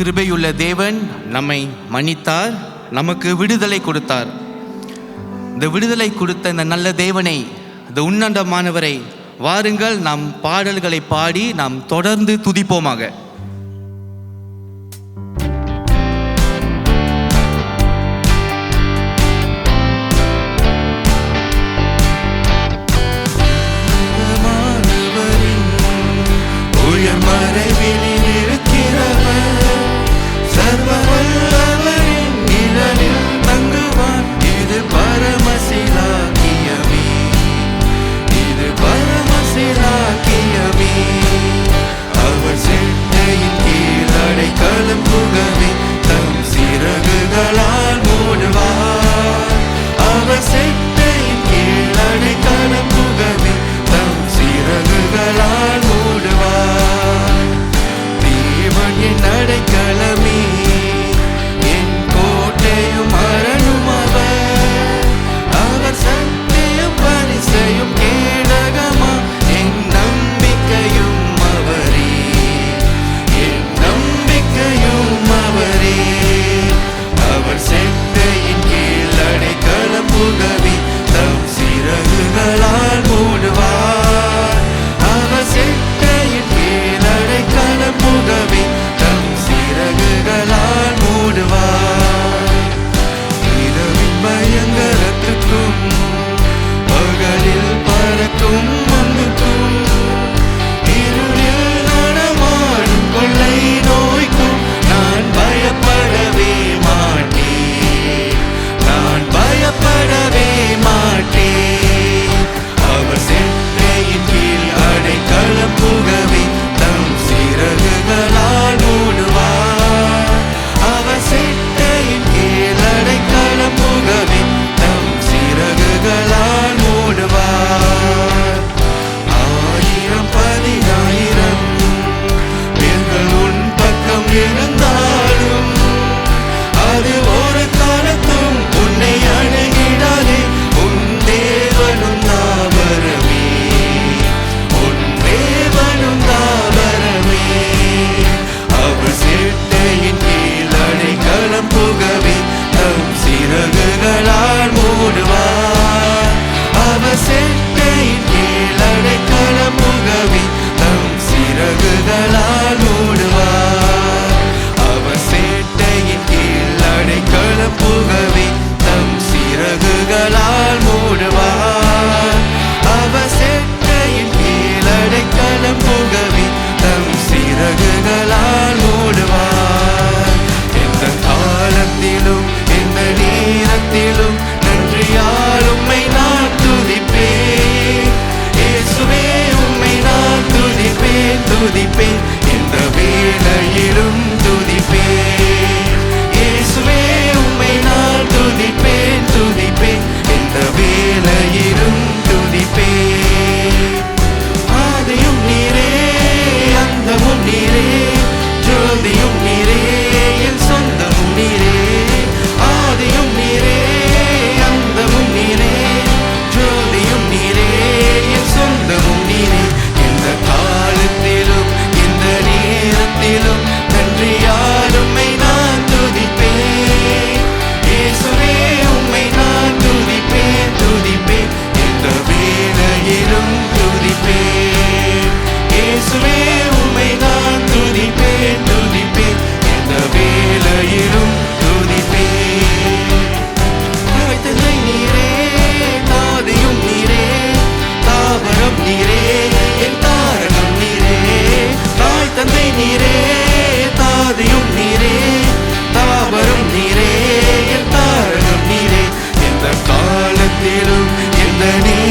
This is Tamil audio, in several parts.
கிருபையுள்ள தேவன் நம்மை மன்னித்தார், நமக்கு விடுதலை கொடுத்தார். இந்த விடுதலை கொடுத்த இந்த நல்ல தேவனை, இந்த உன்னதமானவரை வாருங்கள் நாம் பாடல்களை பாடி நாம் தொடர்ந்து துதிப்போமாக.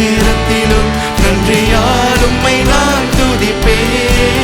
நேரத்திலும் நன்றியால் உம்மை நான் துதிப்பேன்.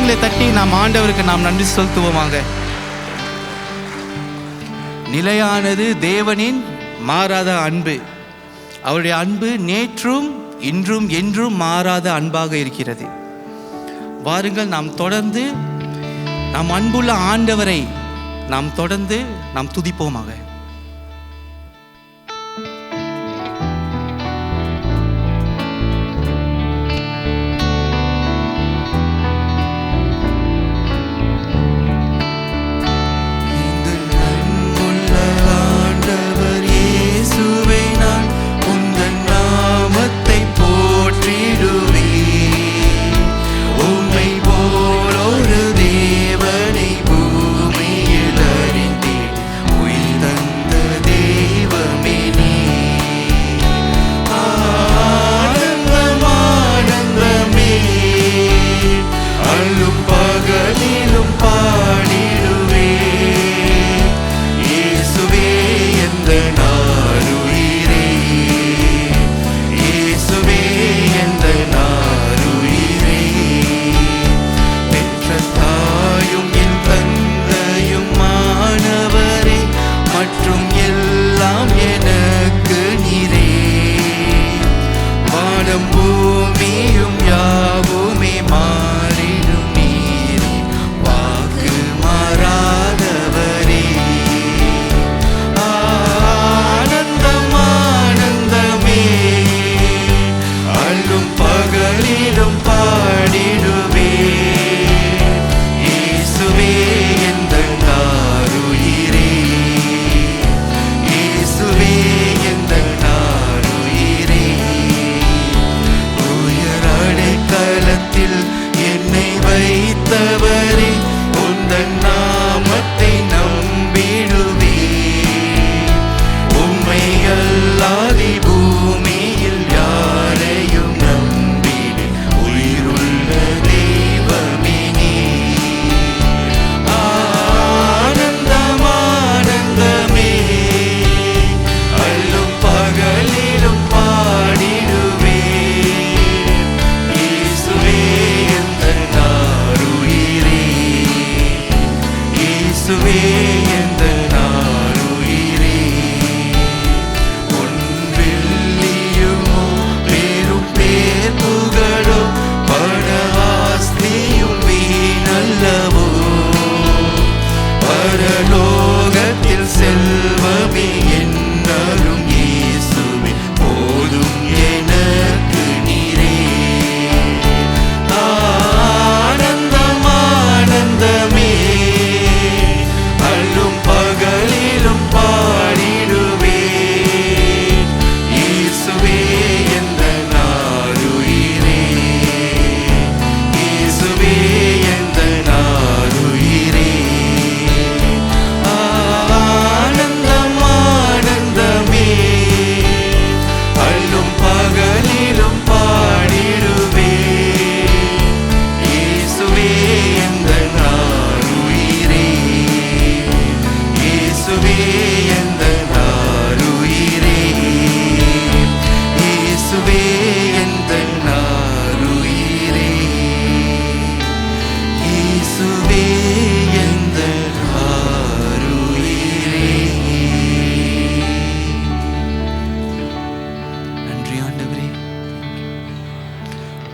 கரங்களை தட்டி நாம் ஆண்டவருக்கு நாம் நன்றி செலுத்துவோமாக. நிலையானது தேவனின் மாறாத அன்பு. அவருடைய அன்பு நேற்றும் இன்றும் என்றும் மாறாத அன்பாக இருக்கிறது. வாருங்கள், நாம் தொடர்ந்து நாம் அன்புள்ள ஆண்டவரை நாம் தொடர்ந்து நாம் துதிப்போமாக.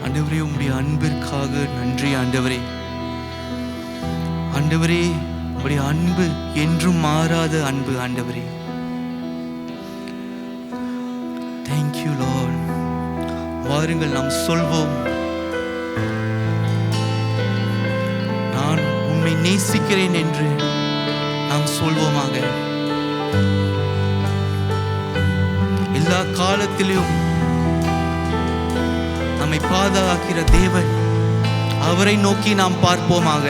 ஆண்டவரே, உம்முடைய அன்பிற்காக நன்றி ஆண்டவரே. ஆண்டவரே, உம்முடைய அன்பு என்றும் மாறாத அன்பு ஆண்டவரே. Thank you Lord. வாருங்கள், நாம் சொல்வோம், நான் உம்மை நேசிக்கிறேன் என்று நாம் சொல்வோமாக. எல்லா காலத்திலும் நம்மை பாதுகாக்கிற தேவன், அவரை நோக்கி நாம் பார்ப்போமாக.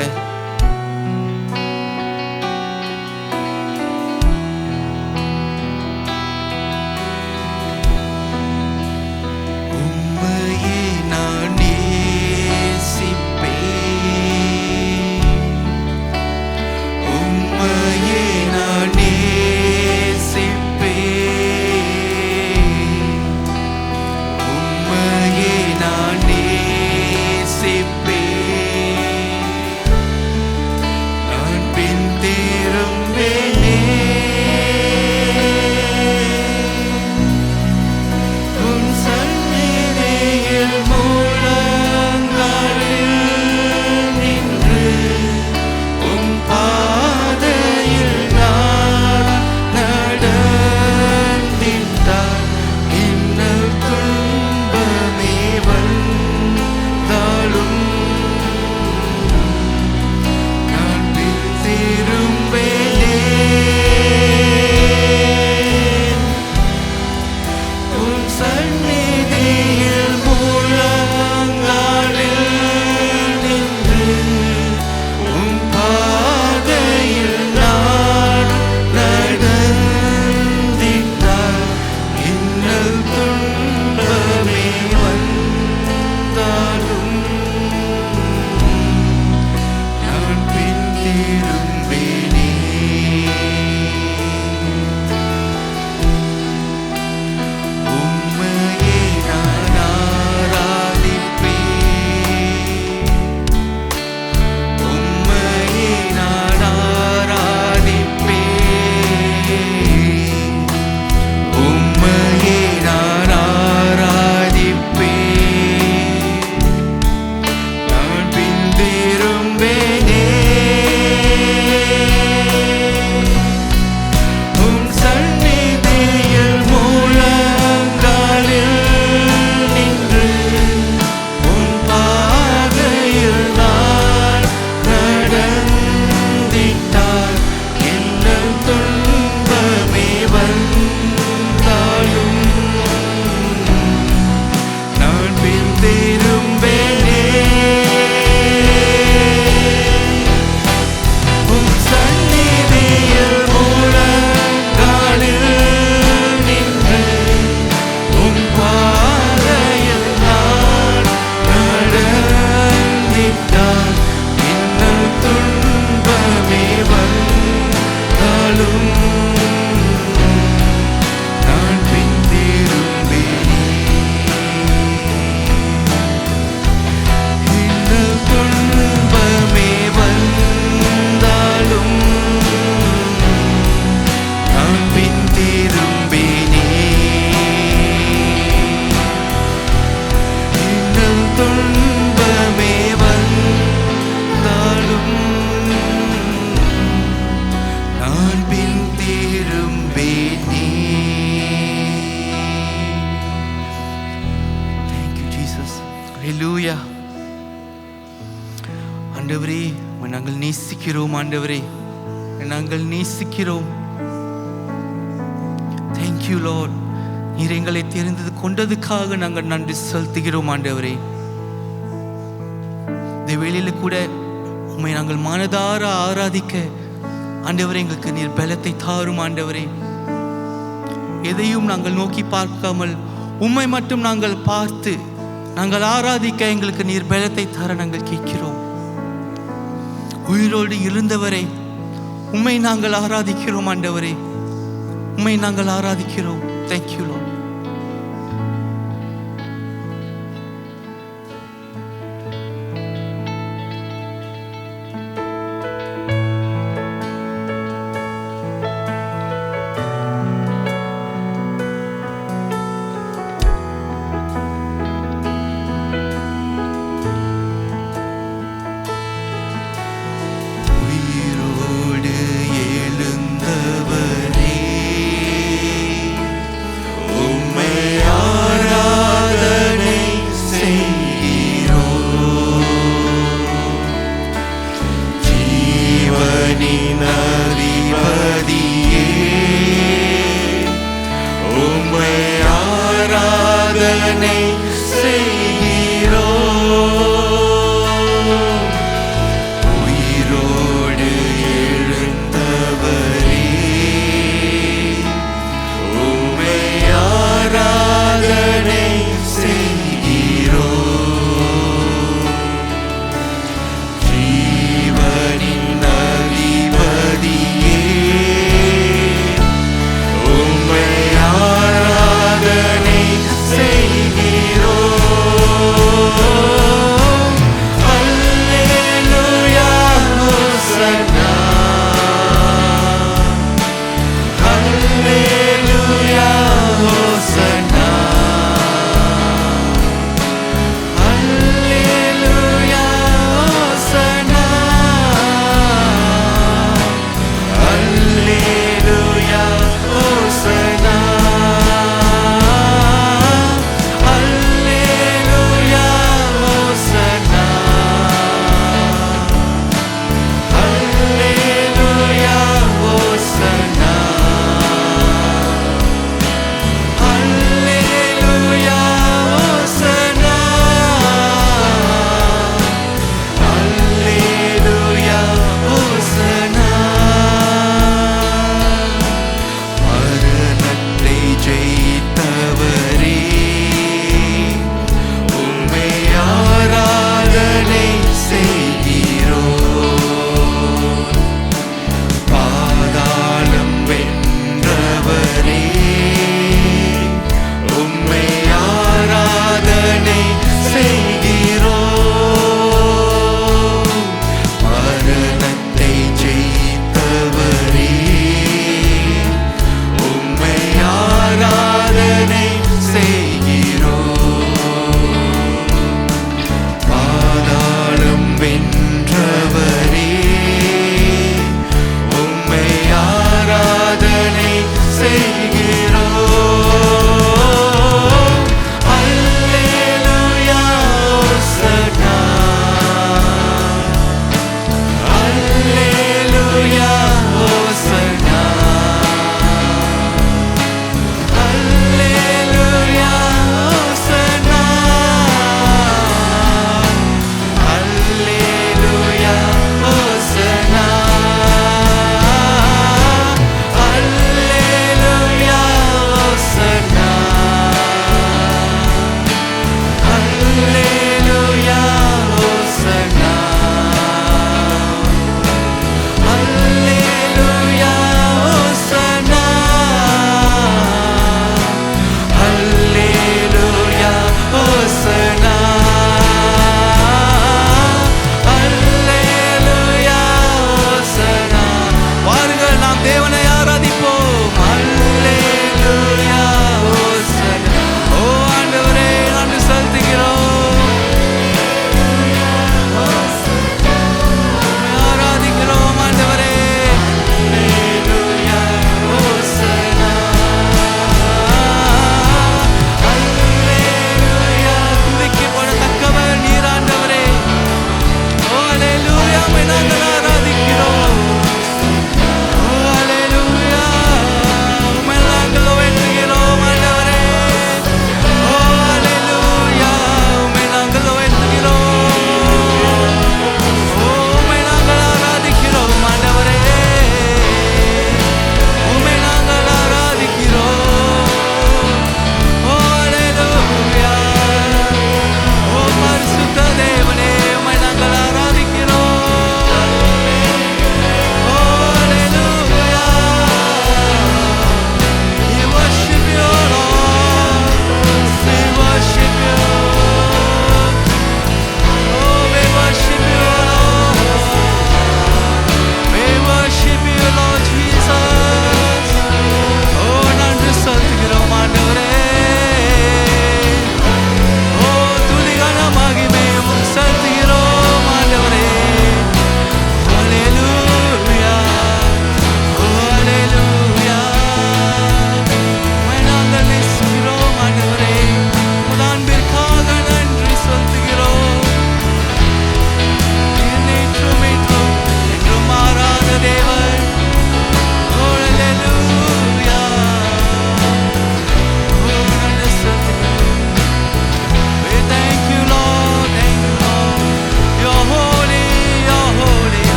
உம்மையே நான் நேசிப்பேன், உம்மையே நான் நேசிப்பேன், உம்மையே நான் நேசிப்பேன், ஆண்டவரே, உம்மை நாங்கள் நேசிக்கிறோம். ஆண்டவரே, நாங்கள் நேசிக்கிறோம். Thank you Lord. நீர் எங்களை தெரிந்து கொண்டதுக்காக நாங்கள் நன்றி செலுத்துகிறோம். ஆண்டவரே, இந்த வேளையில கூட உம்மை நாங்கள் மனதார ஆராதிக்க ஆண்டவரே எங்களுக்கு நீர் பலத்தை தாரும். ஆண்டவரே, எதையும் நாங்கள் நோக்கி பார்க்காமல் உம்மை மட்டும் நாங்கள் பார்த்து நாங்கள் ஆராதிக்க எங்களுக்கு நீர் பலத்தை தர நாங்கள் கேட்கிறோம். உயிரோடு இருந்தவரை உம்மை நாங்கள் ஆராதிக்கிறோம். ஆண்டவரே, உம்மை நாங்கள் ஆராதிக்கிறோம். Thank you Lord. Oh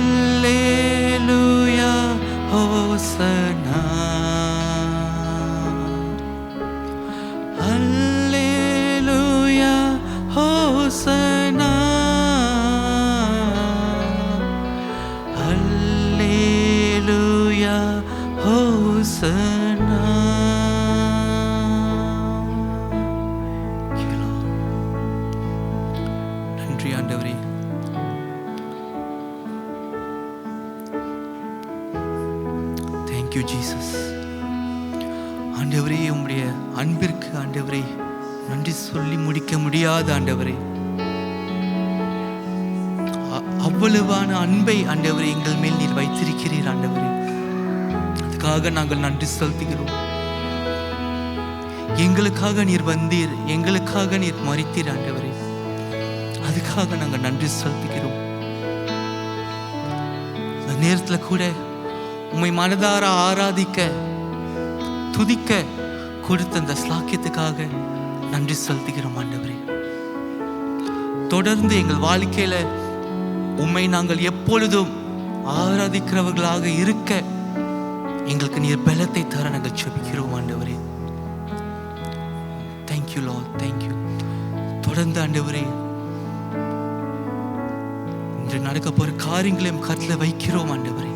அல்லேலூயா ஹோசனா அல்லேலூயா ஹோசனா அல்லேலூயா ஹோசனா. நன்றி ஆண்டவரே. Thank you Jesus. ஆண்டவரே, உம்முடைய அன்பிற்கு ஆண்டவரே நன்றி சொல்லி முடிக்க முடியாத ஆண்டவரே. அவ்வளவான அன்பை ஆண்டவரே எங்கள் மேல் நீர் வைத்திருக்கிறீர் ஆண்டவரே. அதுக்காக நாங்கள் நன்றி செலுத்துகிறோம். எங்களுக்காக நீர் வந்தீர், எங்களுக்காக நீர் மரித்தீர் ஆண்டவரே. அதுக்காக நாங்கள் நன்றி செலுத்துகிறோம். அந்த நேரத்தில் கூட உம்மை மனதார ஆராதிக்க துதிக்க கொடுத்த அந்த ஸ்லாக்கியத்துக்காக நன்றி செலுத்துகிறோம் ஆண்டவரே. தொடர்ந்து எங்கள் வாழ்க்கையில உம்மை நாங்கள் எப்பொழுதும் ஆராதிக்கிறவர்களாக இருக்க எங்களுக்கு நீர் பலத்தை தர நாங்கள் ஜெபிக்கிறோம் ஆண்டவரே. Thank you Lord, thank you. தொடர்ந்து ஆண்டவரே இன்று நடக்க போற காரியங்களையும் கருத்தில் வைக்கிறோம் ஆண்டவரே.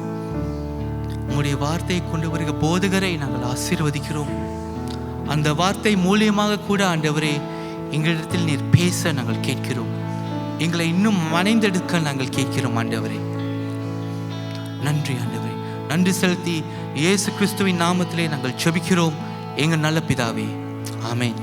உங்களுடைய வார்த்தையை கொண்டு வருகிற போதகரை நாங்கள் ஆசீர்வதிக்கிறோம். அந்த வார்த்தை மூலியமாக கூட ஆண்டவரே எங்களிடத்தில் நீர் பேச நாங்கள் கேட்கிறோம். எங்களை இன்னும் மனைந்தெடுக்க நாங்கள் கேட்கிறோம் ஆண்டவரே. நன்றி ஆண்டவரே. நன்றி செலுத்தி இயேசு கிறிஸ்துவின் நாமத்திலே நாங்கள் ஜெபிக்கிறோம் எங்கள் நல்ல பிதாவே. ஆமென்.